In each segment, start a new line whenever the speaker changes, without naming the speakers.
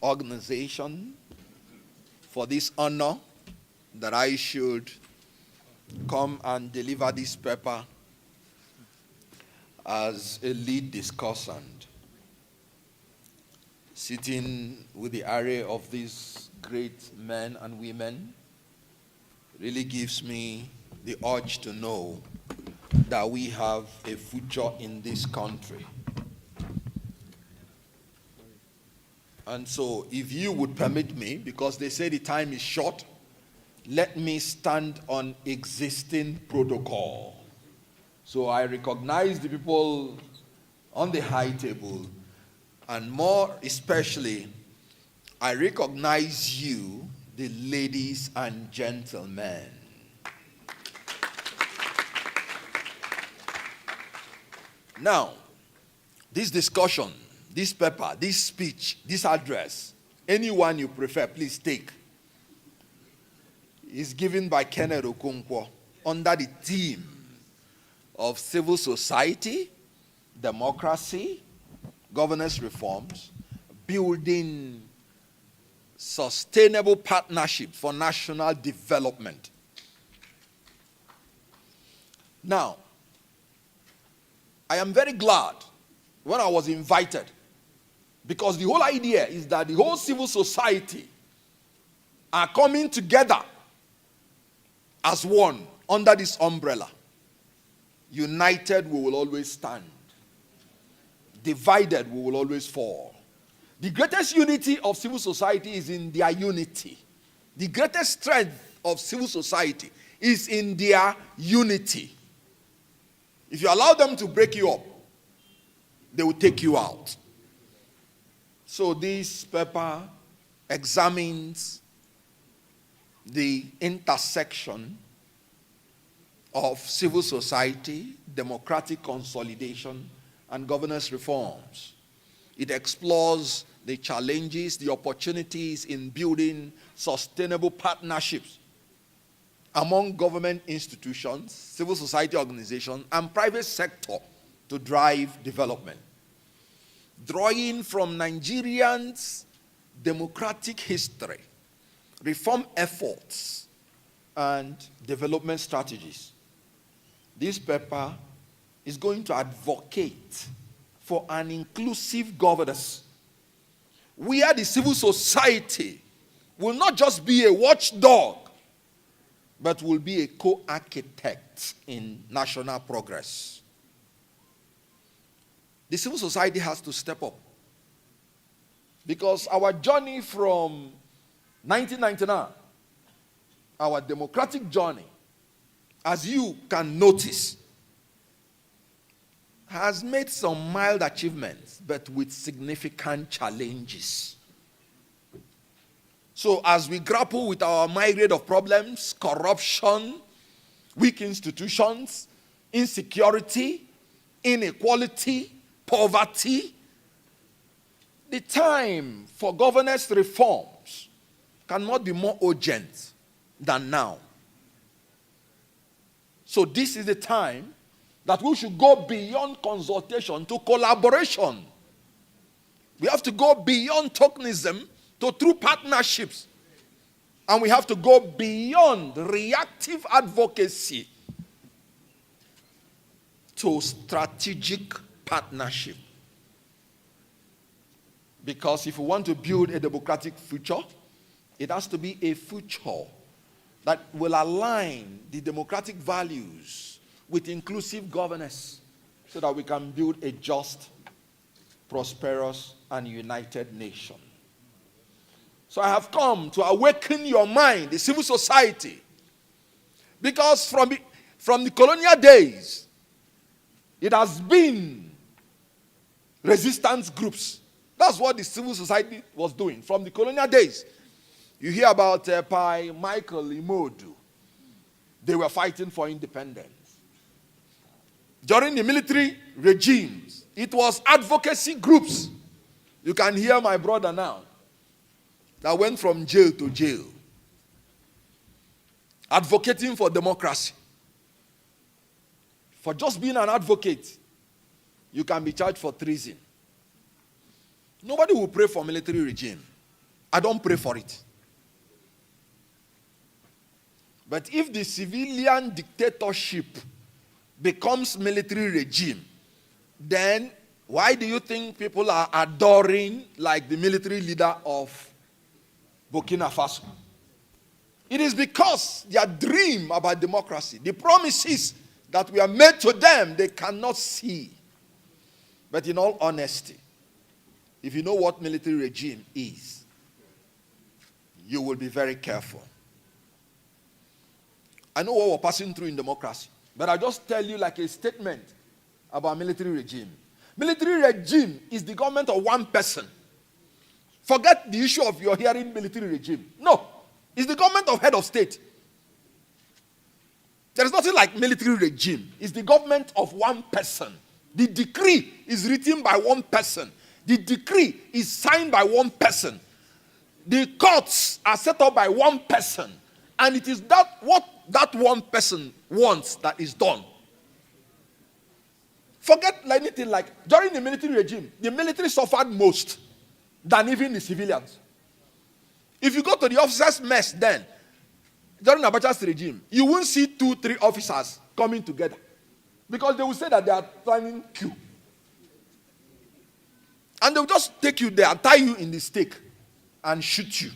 organization for this honor that I should come and deliver this paper as a lead discussant, sitting with the array of these great men and women really gives me the urge to know that we have a future in this country. And so, if you would permit me, because they say the time is short, let me stand on existing protocol. So I recognize the people on the high table, and more especially, I recognize you, the ladies and gentlemen. Now, this discussion, this paper, this speech, this address, anyone you prefer, please take, is given by Kenneth Okonkwo under the theme of civil society, democracy, governance reforms, building sustainable partnerships for national development. Now, I am very glad when I was invited, because the whole idea is that the whole civil society are coming together as one under this umbrella. United, we will always stand. Divided, we will always fall. The greatest unity of civil society is in their unity. The greatest strength of civil society is in their unity. If you allow them to break you up, they will take you out. So this paper examines the intersection of civil society, democratic consolidation, and governance reforms. It explores the challenges, the opportunities in building sustainable partnerships among government institutions, civil society organizations, and private sector to drive development. Drawing from Nigerians' democratic history, reform efforts, and development strategies, this paper is going to advocate for an inclusive governance where the civil society will not just be a watchdog, but will be a co-architect in national progress. The civil society has to step up, because our journey from 1999, our democratic journey, as you can notice, has made some mild achievements, but with significant challenges. So as we grapple with our myriad of problems, corruption, weak institutions, insecurity, inequality, poverty, the time for governance reforms cannot be more urgent than now. So this is the time that we should go beyond consultation to collaboration. We have to go beyond tokenism to true partnerships. And we have to go beyond reactive advocacy to strategic partnership. Because if we want to build a democratic future, it has to be a future that will align the democratic values with inclusive governance so that we can build a just, prosperous, and united nation. So I have come to awaken your mind, the civil society, because from the colonial days, it has been resistance groups. That's what the civil society was doing from the colonial days. You hear about Pai Michael Imodu. They were fighting for independence. During the military regimes, it was advocacy groups. You can hear my brother now that went from jail to jail, advocating for democracy. For just being an advocate, you can be charged for treason. Nobody will pray for military regime. I don't pray for it. But if the civilian dictatorship becomes military regime, then why do you think people are adoring like the military leader of Burkina Faso? It is because their dream about democracy, the promises that we are made to them, they cannot see. But in all honesty, if you know what military regime is, you will be very careful. I know what we're passing through in democracy, but I'll just tell you like a statement about military regime. Military regime is the government of one person. Forget the issue of your hearing military regime. No, it's the government of head of state. There is nothing like military regime. It's the government of one person. The decree is written by one person. The decree is signed by one person. The courts are set up by one person. And it is that what that one person wants that is done. Forget anything like, during the military regime, the military suffered most than even the civilians. If you go to the officers' mess then, during Abacha's regime, you won't see 2-3 officers coming together. Because they will say that they are planning coup. And they will just take you there, tie you in the stake, and shoot you.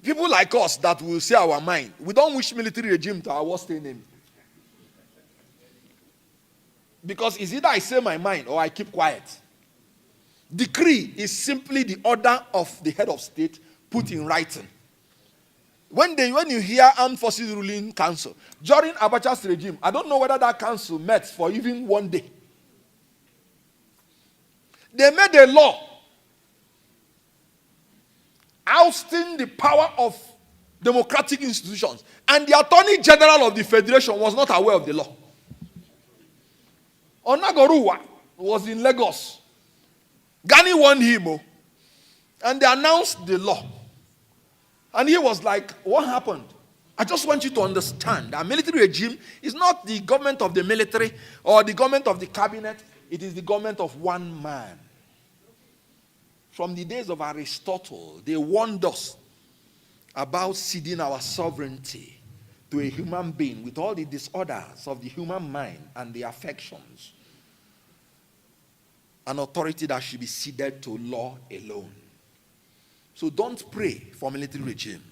People like us that will say our mind, we don't wish military regime to our worst enemy. Because it's either I say my mind or I keep quiet. Decree is simply the order of the head of state put in writing. When you hear Armed Forces Ruling Council, during Abacha's regime, I don't know whether that council met for even one day. They made a law ousting the power of democratic institutions. And the Attorney General of the Federation was not aware of the law. Onagoruwa was in Lagos. Gani won him. And they announced the law. And he was like, what happened? I just want you to understand that military regime is not the government of the military or the government of the cabinet. It is the government of one man. From the days of Aristotle, they warned us about ceding our sovereignty to a human being with all the disorders of the human mind and the affections. An authority that should be ceded to law alone. So don't pray for military regime.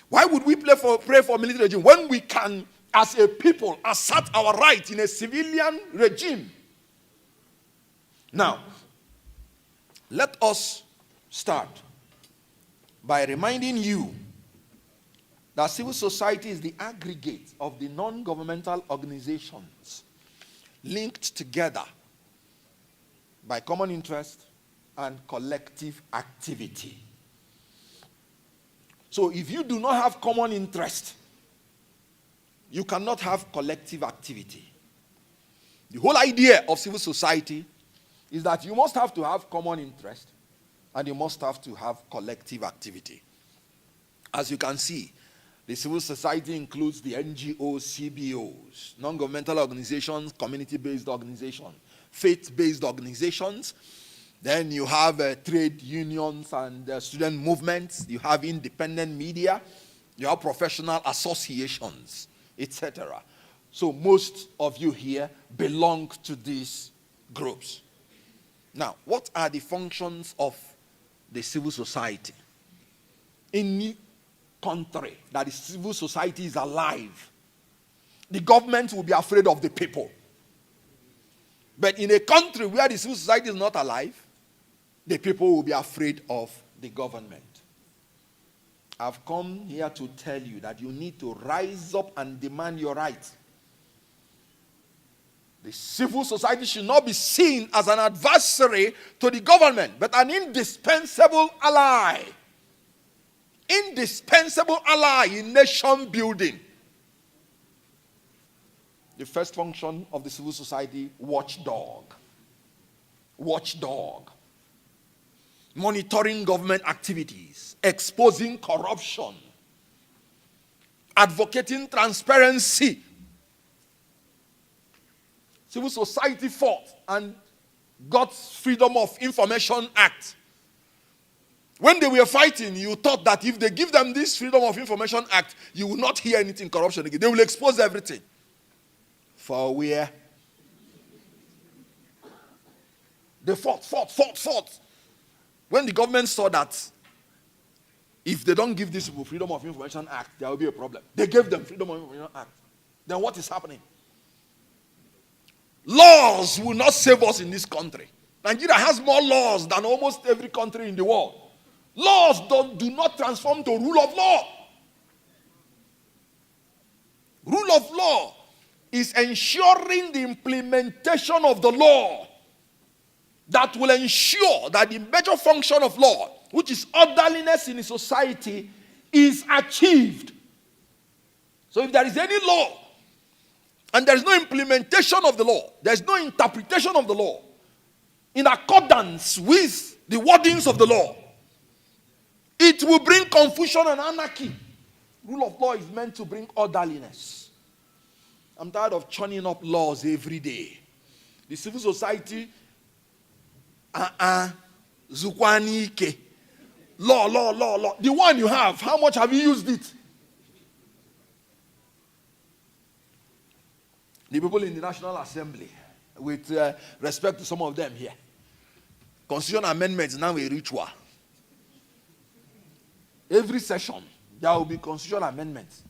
Why would we pray for military regime when we can, as a people, assert our right in a civilian regime? Now, let us start by reminding you that civil society is the aggregate of the non-governmental organizations linked together by common interest and collective activity. So if you do not have common interest, you cannot have collective activity. The whole idea of civil society is that you must have to have common interest and you must have to have collective activity. As you can see, the civil society includes the NGOs, CBOs, non-governmental organizations, community-based organizations, faith-based organizations. Then you have trade unions and student movements. You have independent media. You have professional associations, etc. So most of you here belong to these groups. Now, what are the functions of the civil society? In any country that the civil society is alive, the government will be afraid of the people. But in a country where the civil society is not alive, the people will be afraid of the government. I've come here to tell you that you need to rise up and demand your rights. The civil society should not be seen as an adversary to the government, but an indispensable ally. Indispensable ally in nation building. The first function of the civil society, watchdog. Watchdog. Monitoring government activities, exposing corruption, advocating transparency. Civil society fought and got Freedom of Information Act When they were fighting, you thought that if they give them this Freedom of Information Act, you will not hear anything corruption again. They will expose everything. For where? They fought. When the government saw that if they don't give these people Freedom of Information Act, there will be a problem. They gave them Freedom of Information Act. Then what is happening? Laws will not save us in this country. Nigeria has more laws than almost every country in the world. Laws do not transform to rule of law. Rule of law is ensuring the implementation of the law that will ensure that the major function of law, which is orderliness in a society, is achieved. So if there is any law and there is no implementation of the law, there is no interpretation of the law in accordance with the wordings of the law, it will bring confusion and anarchy. Rule of law is meant to bring orderliness. I'm tired of churning up laws every day. The civil society, Zukwani Ike. Law. The one you have, how much have you used it? The people in the National Assembly, with respect to some of them here, Constitution amendments now a ritual. Every session, there will be constitutional amendments.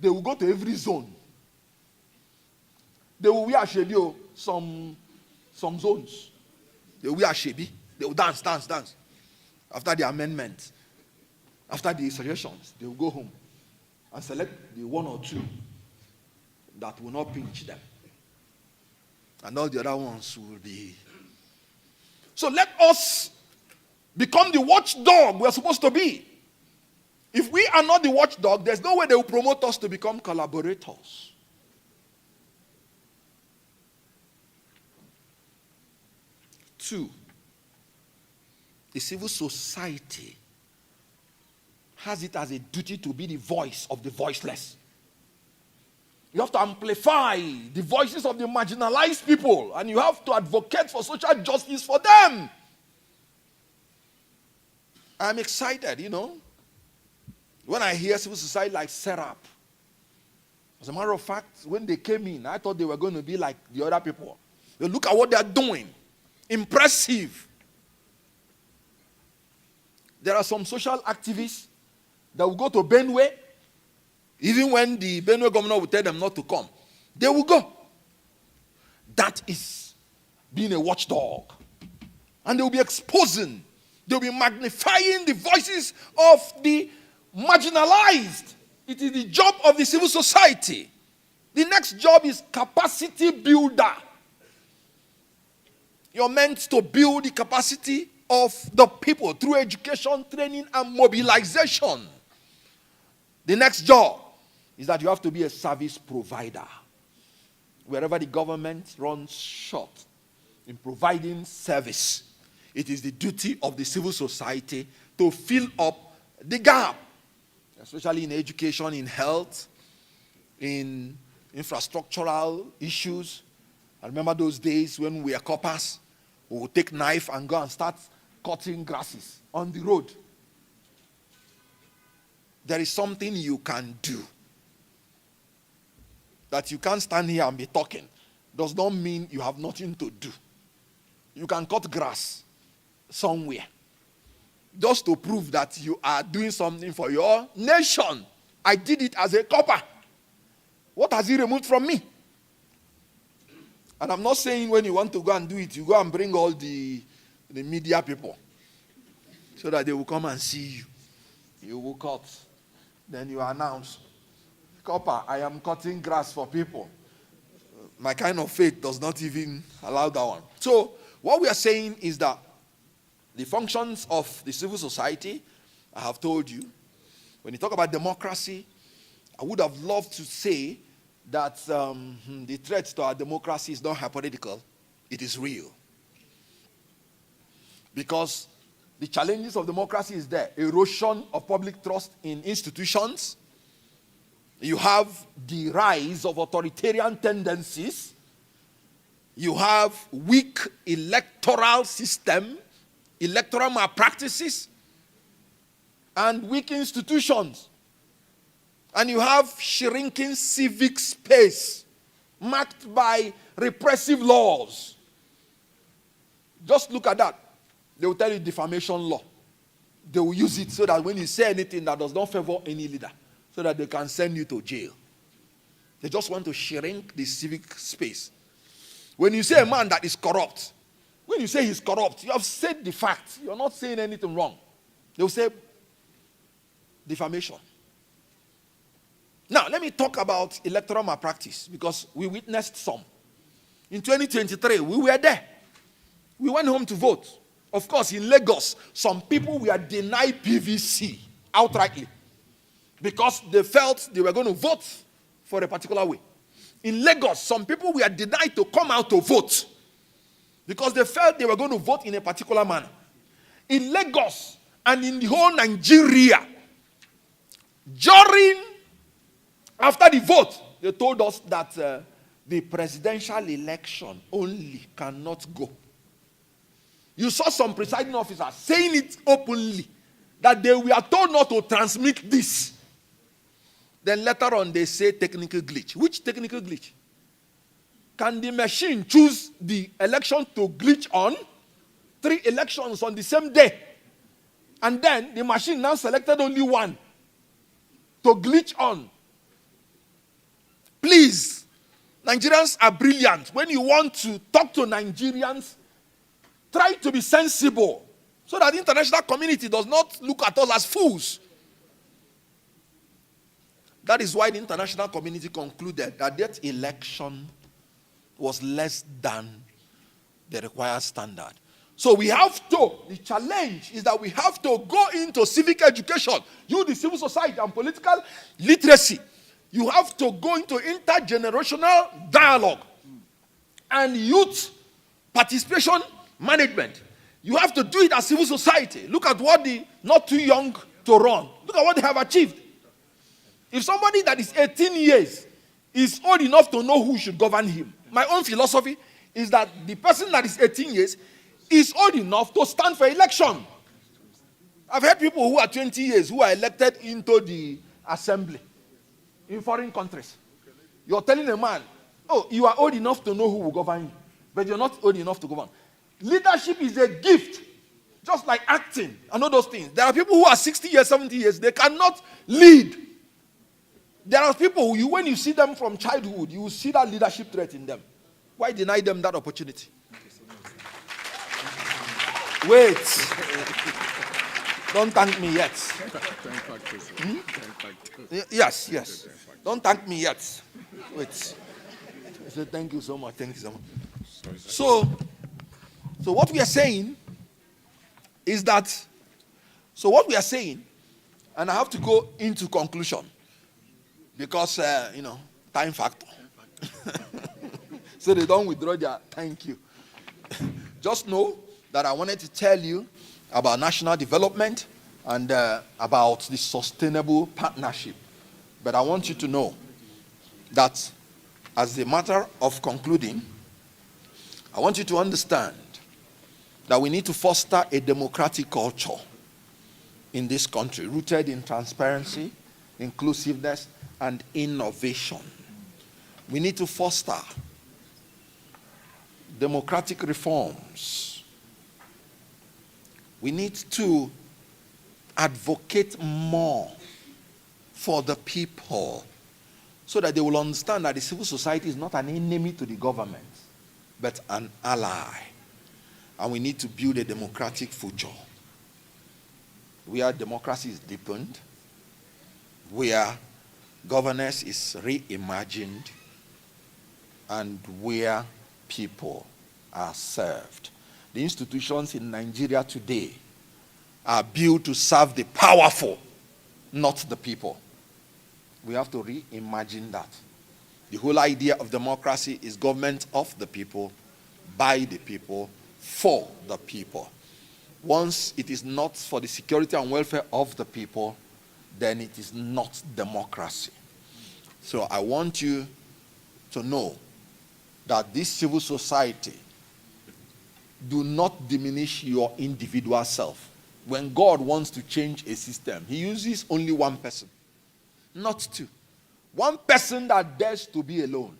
They will go to every zone. They will wear shebi, some zones. They will wear shebi. They will dance. After the amendment, after the suggestions, they will go home and select the one or two that will not pinch them. And all the other ones will be. So let us become the watchdog we are supposed to be. If we are not the watchdog, there's no way they will promote us to become collaborators. Two, the civil society has it as a duty to be the voice of the voiceless. You have to amplify the voices of the marginalized people, and you have to advocate for social justice for them. I'm excited, when I hear civil society like Serap. As a matter of fact, when they came in, I thought they were going to be like the other people. They look at what they are doing. Impressive. There are some social activists that will go to Benue, even when the Benue governor will tell them not to come. They will go. That is being a watchdog. And they will be exposing, they will be magnifying the voices of the marginalized. It is the job of the civil society. The next job is capacity builder. You're meant to build the capacity of the people through education, training, and mobilization. The next job is that you have to be a service provider. Wherever the government runs short in providing service, it is the duty of the civil society to fill up the gap, especially in education, in health, in infrastructural issues. I remember those days when we were coppers. We would take knife and go and start cutting grasses on the road. There is something you can do. That you can't stand here and be talking does not mean you have nothing to do. You can cut grass somewhere just to prove that you are doing something for your nation. I did it as a copper. What has he removed from me? And I'm not saying when you want to go and do it, you go and bring all the media people so that they will come and see you. You will cut. Then you announce, Copper, I am cutting grass for people. My kind of faith does not even allow that one. So what we are saying is that the functions of the civil society, I have told you. When you talk about democracy, I would have loved to say that the threat to our democracy is not hypothetical, it is real. Because the challenges of democracy is there. Erosion of public trust in institutions. You have the rise of authoritarian tendencies. You have weak electoral system, electoral malpractices. and weak institutions. And you have shrinking civic space marked by repressive laws. Just look at that. They will tell you defamation law. They will use it so that when you say anything that does not favor any leader, so that they can send you to jail. They just want to shrink the civic space. When you say a man that is corrupt, when you say he's corrupt, you have said the fact. You're not saying anything wrong. They will say defamation. Now, let me talk about electoral malpractice, because we witnessed some. In 2023, we were there. We went home to vote. Of course, in Lagos, some people were denied PVC outrightly because they felt they were going to vote for a particular way. In Lagos, some people were denied to come out to vote because they felt they were going to vote in a particular manner. In Lagos and in the whole Nigeria, after the vote, they told us that the presidential election only cannot go. You saw some presiding officers saying it openly, that they were told not to transmit this. Then later on they say technical glitch. Which technical glitch? Can the machine choose the election to glitch on? 3 elections on the same day. And then the machine now selected only one to glitch on. Please, Nigerians are brilliant. When you want to talk to Nigerians, try to be sensible so that the international community does not look at us as fools. That is why the international community concluded that that election was less than the required standard. So we have to, the challenge is that we have to go into civic education, you, the civil society and political literacy. You have to go into intergenerational dialogue and youth participation management. You have to do it as civil society. Look at what the not too young to run. Look at what they have achieved. If somebody that is 18 years is old enough to know who should govern him, my own philosophy is that the person that is 18 years is old enough to stand for election. I've heard people who are 20 years who are elected into the assembly in foreign countries. You're telling a man, oh, you are old enough to know who will govern you, but you're not old enough to govern. Leadership is a gift, just like acting and all those things. There are people who are 60 years, 70 years, they cannot lead. There are people who, when you see them from childhood, you will see that leadership trait in them. Why deny them that opportunity? Wait. Don't thank me yet. Yes. Don't thank me yet. Wait. I said, thank you so much. Thank you so much. So what we are saying is that, and I have to go into conclusion because, time factor. So they don't withdraw their thank you. Just know that I wanted to tell you about national development and about the sustainable partnership. But I want you to know that as a matter of concluding, I want you to understand that we need to foster a democratic culture in this country, rooted in transparency, inclusiveness, and innovation. We need to foster democratic reforms. We need to advocate more for the people so that they will understand that the civil society is not an enemy to the government, but an ally. And we need to build a democratic future where democracy is deepened, where governance is reimagined, and where people are served. The institutions in Nigeria today are built to serve the powerful, not the people. We have to reimagine that. The whole idea of democracy is government of the people, by the people, for the people. Once it is not for the security and welfare of the people, then it is not democracy. So I want you to know that this civil society, do not diminish your individual self. When God wants to change a system, he uses only one person, not two. One person that dares to be alone.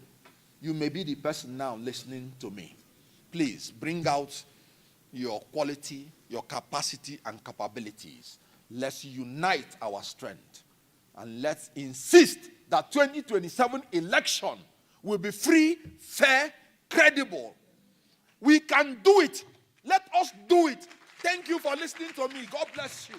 You may be the person now listening to me. Please bring out your quality, your capacity, and capabilities. Let's unite our strength. And let's insist that 2027 election will be free, fair, credible. We can do it. Let us do it. Thank you for listening to me. God bless you.